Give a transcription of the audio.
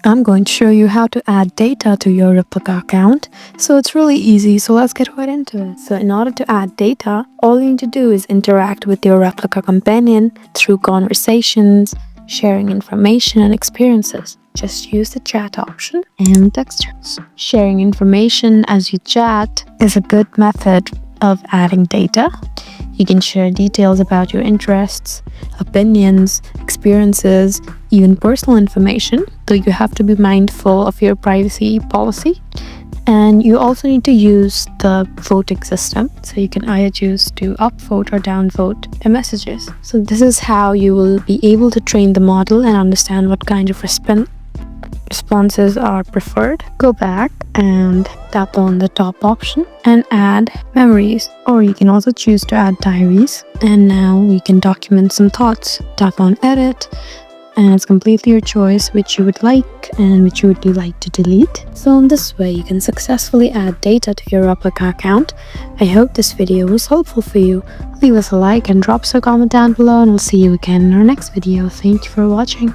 I'm going to show you how to add data to your Replika account. So it's really easy, so let's get right into it. So in order to add data, all you need to do is interact with your Replika companion through conversations, sharing information and experiences. Just use the chat option and textures. Sharing information as you chat is a good method of adding data. You can share details about your interests, opinions, experiences, even personal information, though you have to be mindful of your privacy policy. And you also need to use the voting system, so you can either choose to upvote or downvote the messages. So this is how you will be able to train the model and understand what kind of responses are preferred. Go back and tap on the top option and add memories, or you can also choose to add diaries. And now you can document some thoughts. Tap on edit, and it's completely your choice which you would like and which you would like to delete. So in this way you can successfully add data to your Replika account. I hope this video was helpful for you. Leave us a like and drop us a comment down below, and we'll see you again in our next video. Thank you for watching.